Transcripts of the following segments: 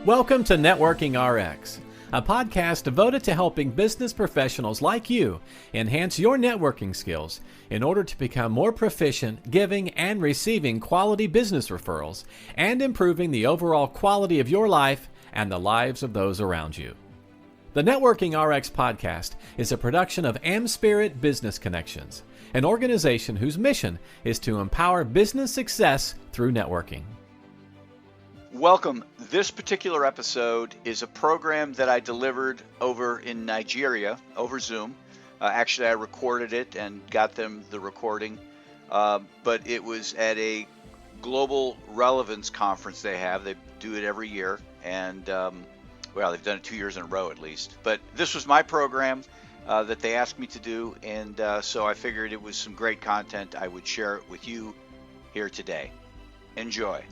Welcome to Networking RX, a podcast devoted to helping business professionals like you enhance your networking skills in order to become more proficient giving and receiving quality business referrals and improving the overall quality of your life and the lives of those around you. The Networking RX podcast is a production of AmSpirit Business Connections, an organization whose mission is to empower business success through networking. Welcome. This particular episode is a program that I delivered over in Nigeria over Zoom. Actually, I recorded it and got them the recording, but it was at a global relevance conference they have. They do it every year, and they've done it 2 years in a row at least. But this was my program that they asked me to do, and so I figured it was some great content. I would share it with you here today. Enjoy.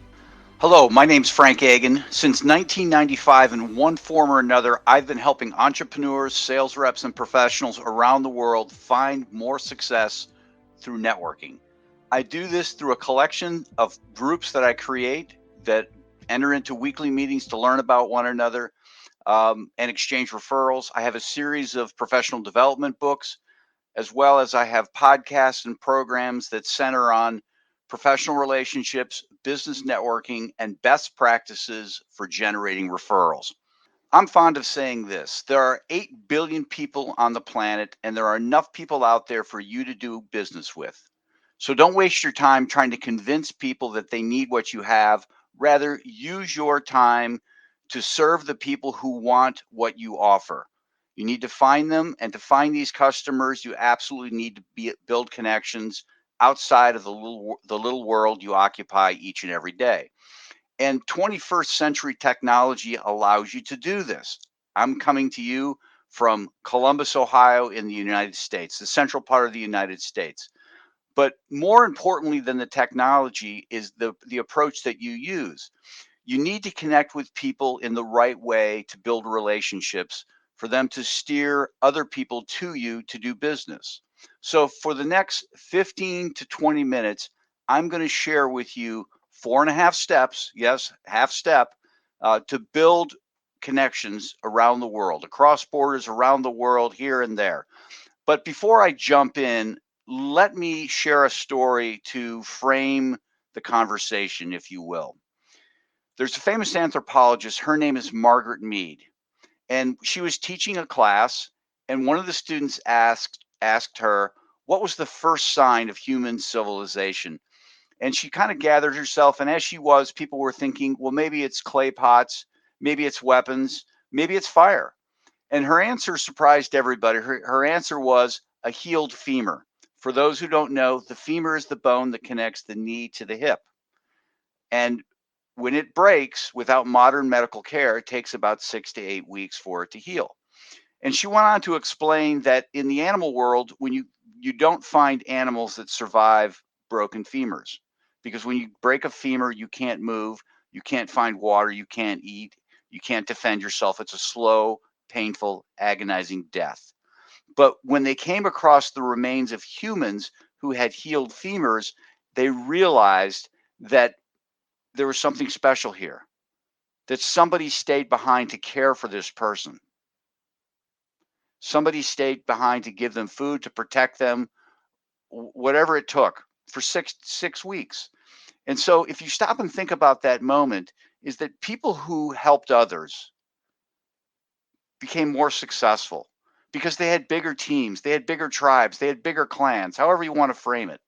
Hello, my name's Frank Agan. Since 1995, in one form or another, I've been helping entrepreneurs, sales reps, and professionals around the world find more success through networking. I do this through a collection of groups that I create that enter into weekly meetings to learn about one another and exchange referrals. I have a series of professional development books, as well as I have podcasts and programs that center on professional relationships, business networking, and best practices for generating referrals. I'm fond of saying this: there are 8 billion people on the planet, and there are enough people out there for you to do business with. So don't waste your time trying to convince people that they need what you have. Rather, use your time to serve the people who want what you offer. You need to find them, and to find these customers, you absolutely need to build connections outside of the little world you occupy each and every day. And 21st century technology allows you to do this. I'm coming to you from Columbus, Ohio in the United States, the central part of the United States. But more importantly than the technology is the approach that you use. You need to connect with people in the right way to build relationships, for them to steer other people to you to do business. So for the next 15 to 20 minutes, I'm going to share with you 4.5 steps, yes, half step, to build connections around the world, across borders, around the world, here and there. But before I jump in, let me share a story to frame the conversation, if you will. There's a famous anthropologist. Her name is Margaret Mead. And she was teaching a class, and one of the students asked her, what was the first sign of human civilization? And she kind of gathered herself, and as she was, people were thinking, well, maybe it's clay pots, maybe it's weapons, maybe it's fire. And her answer surprised everybody. Her answer was a healed femur. For those who don't know, the femur is the bone that connects the knee to the hip. And when it breaks without modern medical care, it takes about 6 to 8 weeks for it to heal. And she went on to explain that in the animal world, when you don't find animals that survive broken femurs, because when you break a femur, you can't move, you can't find water, you can't eat, you can't defend yourself. It's a slow, painful, agonizing death. But when they came across the remains of humans who had healed femurs, they realized that there was something special here, that somebody stayed behind to care for this person. Somebody stayed behind to give them food, to protect them, whatever it took, for six weeks. And so if you stop and think about that moment, is that people who helped others became more successful because they had bigger teams, they had bigger tribes, they had bigger clans, however you want to frame it,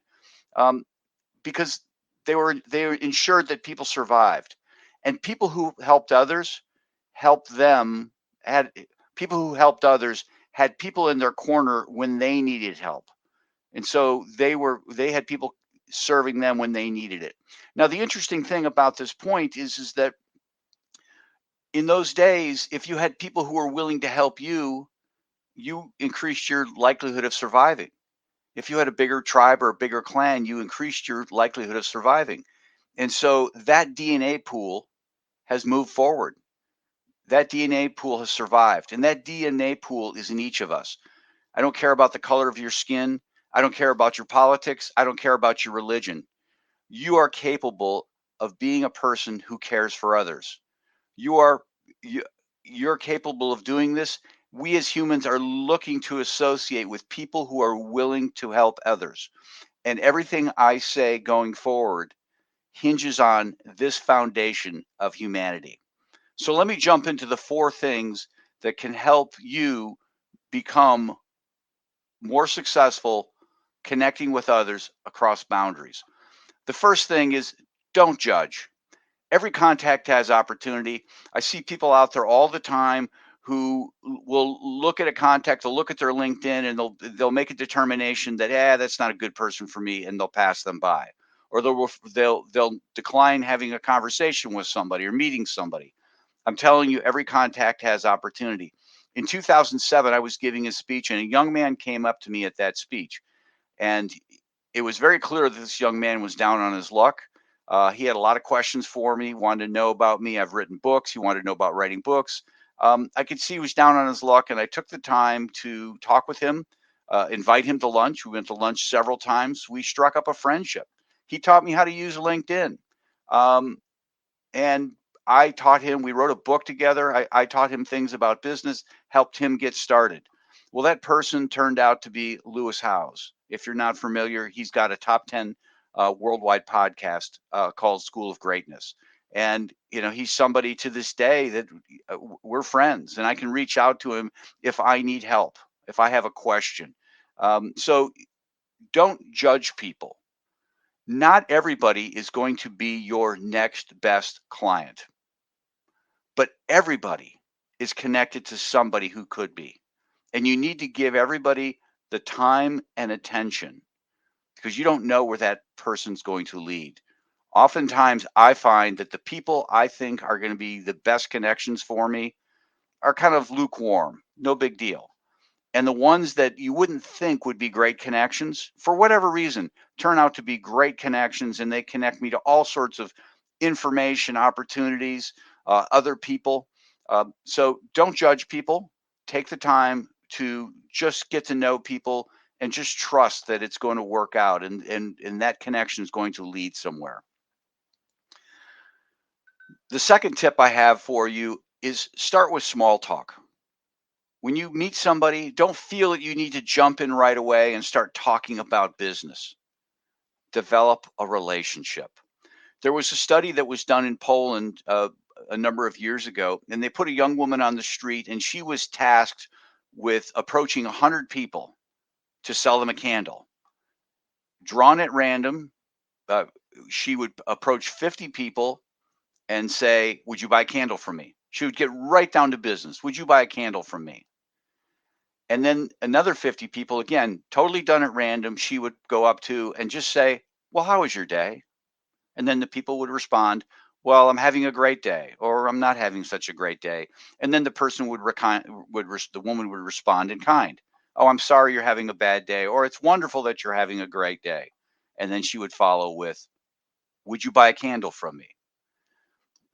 because they ensured that people survived. And people who helped others had people in their corner when they needed help. And so they had people serving them when they needed it. Now, the interesting thing about this point is that in those days, if you had people who were willing to help you, you increased your likelihood of surviving. If you had a bigger tribe or a bigger clan, you increased your likelihood of surviving. And so that DNA pool has moved forward. That DNA pool has survived. And that DNA pool is in each of us. I don't care about the color of your skin. I don't care about your politics. I don't care about your religion. You are capable of being a person who cares for others. You are you're capable of doing this. We as humans are looking to associate with people who are willing to help others. And everything I say going forward hinges on this foundation of humanity. So let me jump into the 4 things that can help you become more successful connecting with others across boundaries. The first thing is, don't judge. Every contact has opportunity. I see people out there all the time who will look at a contact, they'll look at their LinkedIn, and they'll make a determination that that's not a good person for me, and they'll pass them by, or they'll decline having a conversation with somebody or meeting somebody. I'm telling you, every contact has opportunity. In 2007, I was giving a speech, and a young man came up to me at that speech, and it was very clear that this young man was down on his luck. He had a lot of questions for me, wanted to know about me. I've written books. He wanted to know about writing books. I could see he was down on his luck, and I took the time to talk with him, invite him to lunch. We went to lunch several times. We struck up a friendship. He taught me how to use LinkedIn. And I taught him, we wrote a book together. I taught him things about business, helped him get started. Well, that person turned out to be Lewis Howes. If you're not familiar, he's got a top 10 worldwide podcast called School of Greatness. And, he's somebody to this day that we're friends, and I can reach out to him if I need help, if I have a question. So don't judge people. Not everybody is going to be your next best client, but everybody is connected to somebody who could be. And you need to give everybody the time and attention, because you don't know where that person's going to lead. Oftentimes, I find that the people I think are going to be the best connections for me are kind of lukewarm, no big deal. And the ones that you wouldn't think would be great connections, for whatever reason, turn out to be great connections, and they connect me to all sorts of information, opportunities, other people. So don't judge people. Take the time to just get to know people and just trust that it's going to work out, and that connection is going to lead somewhere. The second tip I have for you is start with small talk. When you meet somebody, don't feel that you need to jump in right away and start talking about business. Develop a relationship. There was a study that was done in Poland a number of years ago, and they put a young woman on the street, and she was tasked with approaching 100 people to sell them a candle. Drawn at random, she would approach 50 people and say, "Would you buy a candle from me?" She would get right down to business. "Would you buy a candle from me?" And then another 50 people, again, totally done at random, she would go up to and just say, "Well, how was your day?" And then the people would respond, "Well, I'm having a great day," or "I'm not having such a great day." And then the person the woman would respond in kind. "Oh, I'm sorry you're having a bad day," or "It's wonderful that you're having a great day." And then she would follow with, "Would you buy a candle from me?"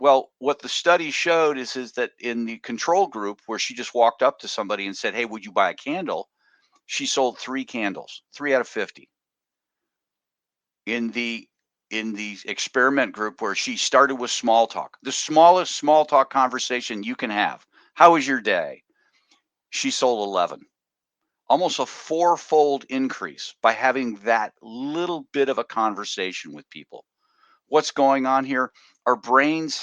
Well, what the study showed is that in the control group, where she just walked up to somebody and said, "Hey, would you buy a candle?" She sold 3 candles, 3 out of 50. In the experiment group, where she started with small talk, the smallest small talk conversation you can have. "How was your day?" She sold 11. Almost a fourfold increase by having that little bit of a conversation with people. What's going on here? Our brains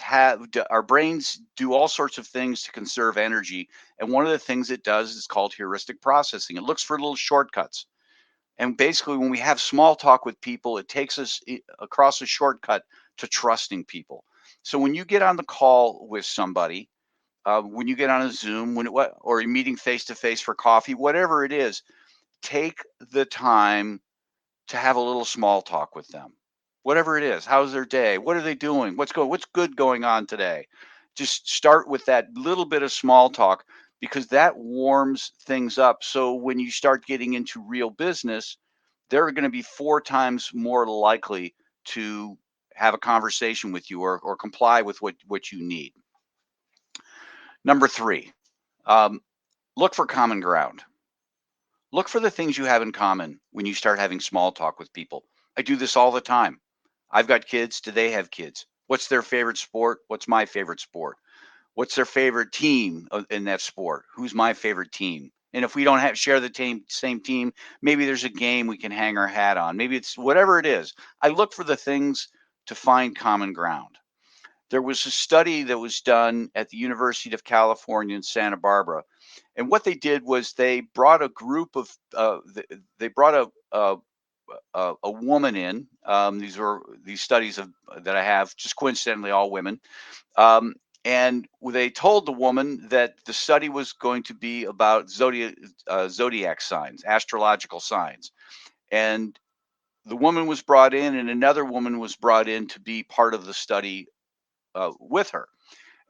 do all sorts of things to conserve energy, and one of the things it does is called heuristic processing. It looks for little shortcuts. And basically, when we have small talk with people, it takes us across a shortcut to trusting people. So when you get on the call with somebody, when you get on a Zoom, or you're meeting face to face for coffee, whatever it is, take the time to have a little small talk with them. Whatever it is, how's their day? What are they doing? What's good going on today? Just start with that little bit of small talk, because that warms things up. So when you start getting into real business, they're going to be 4 times more likely to have a conversation with you, or comply with what you need. Number 3, look for common ground. Look for the things you have in common when you start having small talk with people. I do this all the time. I've got kids. Do they have kids? What's their favorite sport? What's my favorite sport? What's their favorite team in that sport? Who's my favorite team? And if we don't share the same team, maybe there's a game we can hang our hat on. Maybe it's whatever it is. I look for the things to find common ground. There was a study that was done at the University of California in Santa Barbara, and what they did was they brought a group of they brought a woman in. These studies that I have, just coincidentally all women. Um, and they told the woman that the study was going to be about zodiac signs, astrological signs. And the woman was brought in, and another woman was brought in to be part of the study with her.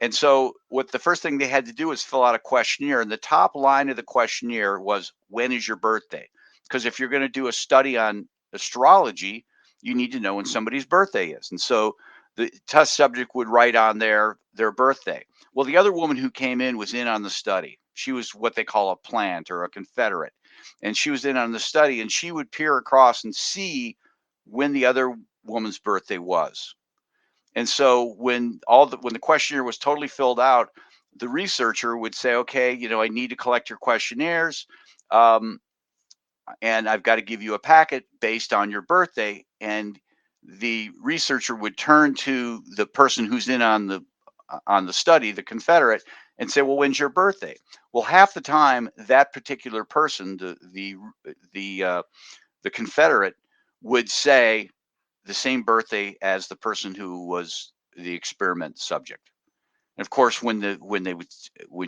And so, what the first thing they had to do was fill out a questionnaire. And the top line of the questionnaire was, "When is your birthday?" Because if you're going to do a study on astrology, you need to know when somebody's birthday is. And so, the test subject would write on there their birthday. Well, the other woman who came in was in on the study. She was what they call a plant or a Confederate. And she was in on the study, and she would peer across and see when the other woman's birthday was. And so when the questionnaire was totally filled out, the researcher would say, "Okay, I need to collect your questionnaires, um, and I've got to give you a packet based on your birthday." And the researcher would turn to the person who's in on the study, the Confederate, and say, "Well, when's your birthday?" Well, half the time, that particular person, the Confederate, would say the same birthday as the person who was the experiment subject. And of course, when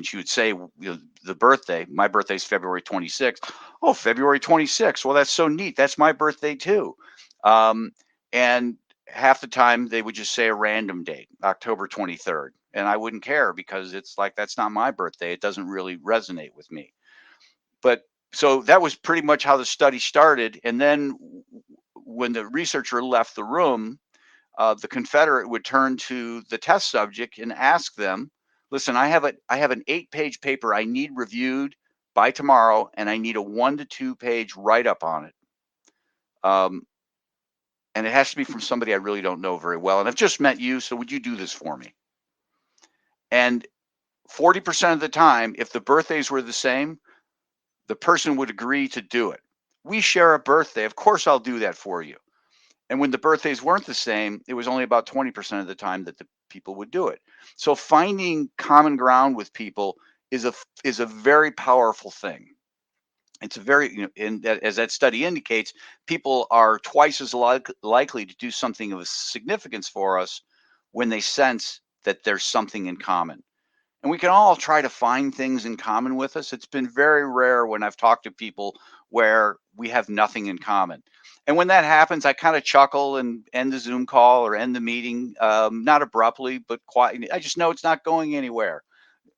she would say, the birthday, my birthday's February 26th. Oh, February 26th. Well, that's so neat. That's my birthday too. And half the time they would just say a random date, October 23rd. And I wouldn't care because it's like, that's not my birthday. It doesn't really resonate with me. But so that was pretty much how the study started. And then when the researcher left the room, the Confederate would turn to the test subject and ask them, "Listen, I have an 8-page paper I need reviewed by tomorrow, and I need a 1 to 2-page write up on it. Um, and it has to be from somebody I really don't know very well. And I've just met you, so would you do this for me?" And 40% of the time, if the birthdays were the same, the person would agree to do it. We share a birthday. Of course, I'll do that for you. And when the birthdays weren't the same, it was only about 20% of the time that the people would do it. So finding common ground with people is a very powerful thing. It's a very, as that study indicates, people are twice as likely to do something of significance for us when they sense that there's something in common. And we can all try to find things in common with us. It's been very rare when I've talked to people where we have nothing in common. And when that happens, I kind of chuckle and end the Zoom call or end the meeting, not abruptly, but quietly. I just know it's not going anywhere.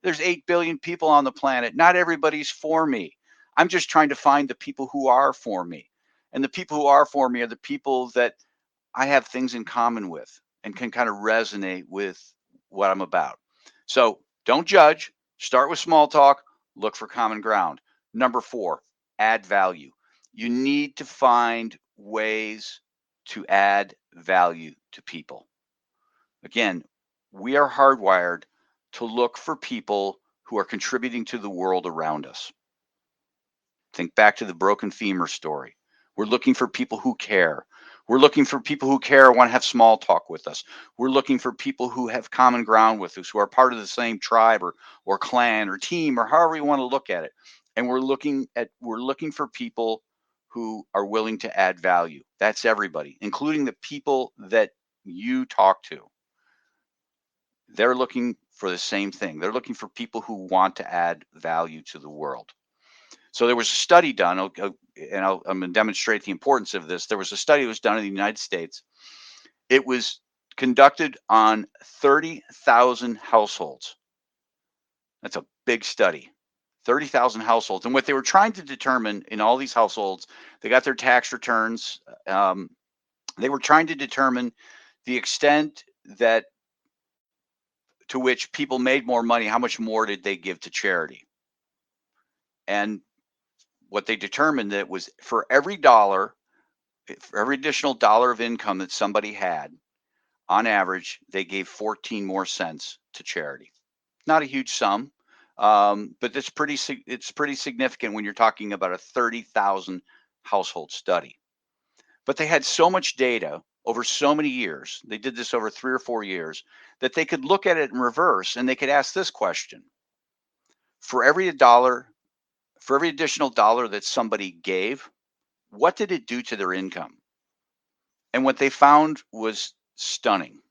There's 8 billion people on the planet. Not everybody's for me. I'm just trying to find the people who are for me. And the people who are for me are the people that I have things in common with and can kind of resonate with what I'm about. So don't judge, start with small talk, look for common ground. Number 4, add value. You need to find ways to add value to people. Again, we are hardwired to look for people who are contributing to the world around us. Think back to the broken femur story. We're looking for people who care. We're looking for people who care and want to have small talk with us. We're looking for people who have common ground with us, who are part of the same tribe or clan or team or however you want to look at it. And we're looking for people who are willing to add value. That's everybody, including the people that you talk to. They're looking for the same thing. They're looking for people who want to add value to the world. So there was a study done, and I'm going to demonstrate the importance of this. There was a study that was done in the United States. It was conducted on 30,000 households. That's a big study. 30,000 households. And what they were trying to determine in all these households, they got their tax returns. They were trying to determine the extent to which people made more money, how much more did they give to charity? And what they determined that was for every additional dollar of income that somebody had, on average, they gave 14 more cents to charity. Not a huge sum, but it's pretty significant when you're talking about a 30,000 household study. But they had so much data over so many years, they did this over 3 or 4 years, that they could look at it in reverse and they could ask this question. For every additional dollar that somebody gave, what did it do to their income? And what they found was stunning,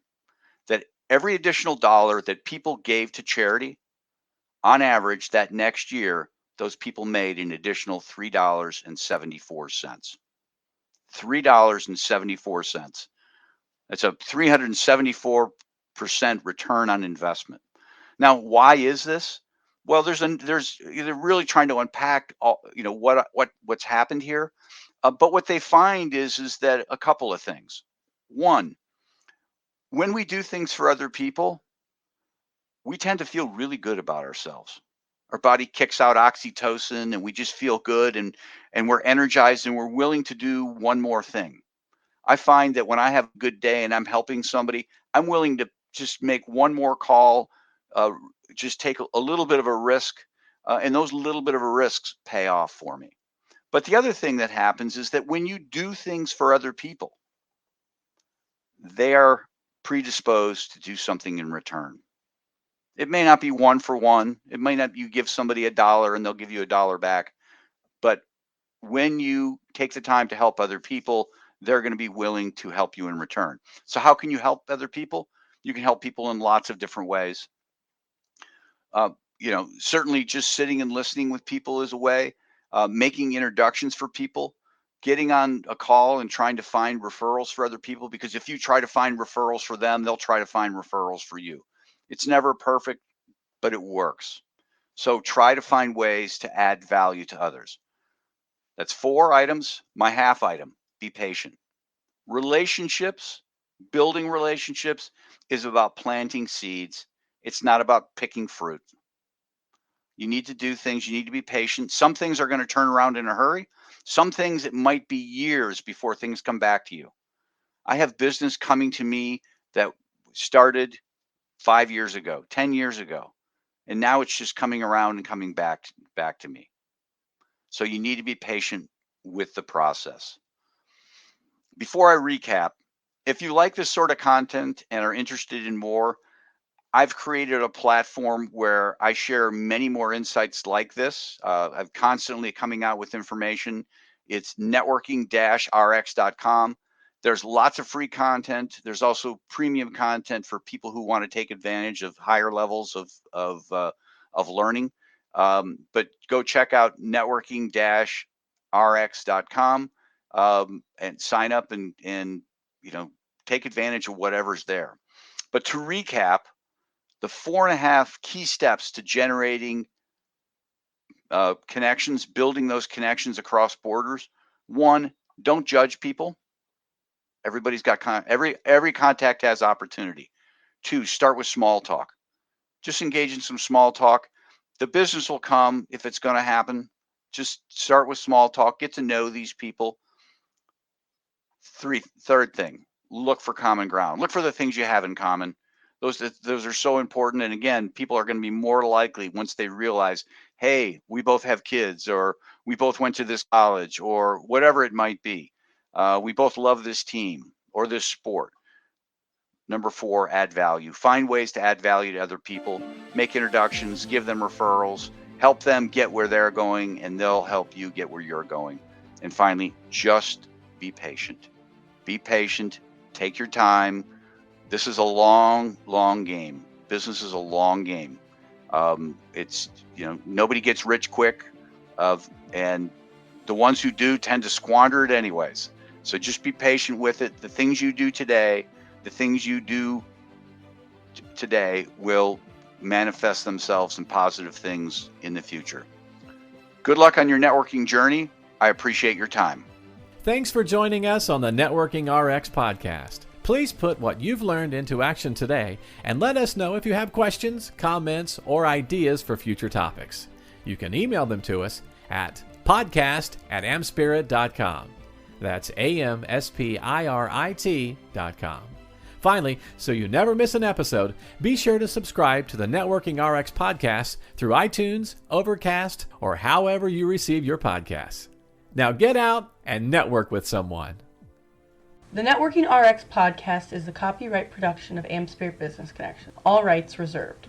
that every additional dollar that people gave to charity, on average, that next year, those people made an additional $3.74. $3.74. That's a 374% return on investment. Now, why is this? Well, they're really trying to unpack all, what's happened here. But what they find is that a couple of things. One, when we do things for other people, we tend to feel really good about ourselves. Our body kicks out oxytocin and we just feel good, and we're energized and we're willing to do one more thing. I find that when I have a good day and I'm helping somebody, I'm willing to just make one more call, just take a little bit of a risk, and those little bit of a risks pay off for me. But the other thing that happens is that when you do things for other people, they are predisposed to do something in return. It may not be one for one. It might not, you give somebody $1 and they'll give you $1 back. But when you take the time to help other people, they're going to be willing to help you in return. So how can you help other people? You can help people in lots of different ways. Certainly just sitting and listening with people is a way. Making introductions for people, getting on a call and trying to find referrals for other people, because if you try to find referrals for them, they'll try to find referrals for you. It's never perfect, but it works. So try to find ways to add value to others. That's 4 items. My half item, be patient. Relationships, building relationships is about planting seeds. It's not about picking fruit. You need to do things. You need to be patient. Some things are going to turn around in a hurry. Some things, it might be years before things come back to you. I have business coming to me that started 5 years ago, 10 years ago, and now it's just coming around and coming back to me. So you need to be patient with the process. Before I recap, if you like this sort of content and are interested in more, I've created a platform where I share many more insights like this. I'm constantly coming out with information. It's networking-rx.com. There's lots of free content. There's also premium content for people who want to take advantage of higher levels of learning. But go check out networking-rx.com and sign up and take advantage of whatever's there. But to recap, the 4.5 key steps to generating connections, building those connections across borders. 1, don't judge people. Everybody's got every contact has opportunity. 2, start with small talk. Just engage in some small talk. The business will come if it's going to happen. Just start with small talk. Get to know these people. Third thing, look for common ground. Look for the things you have in common. Those are so important. And again, people are going to be more likely once they realize, hey, we both have kids, or we both went to this college, or whatever it might be. We both love this team or this sport. Number 4, add value. Find ways to add value to other people. Make introductions, give them referrals, help them get where they're going, and they'll help you get where you're going. And finally, just be patient. Be patient. Take your time. This is a long, long game. Business is a long game. It's, nobody gets rich quick, and the ones who do tend to squander it anyways. So just be patient with it. The things you do today, today will manifest themselves in positive things in the future. Good luck on your networking journey. I appreciate your time. Thanks for joining us on the Networking RX podcast. Please put what you've learned into action today and let us know if you have questions, comments, or ideas for future topics. You can email them to us at podcast@amspirit.com. That's AmSpirit.com. Finally, so you never miss an episode, be sure to subscribe to the Networking RX podcast through iTunes, Overcast, or however you receive your podcasts. Now get out and network with someone. The Networking RX podcast is the copyright production of AmSpirit Business Connection. All rights reserved.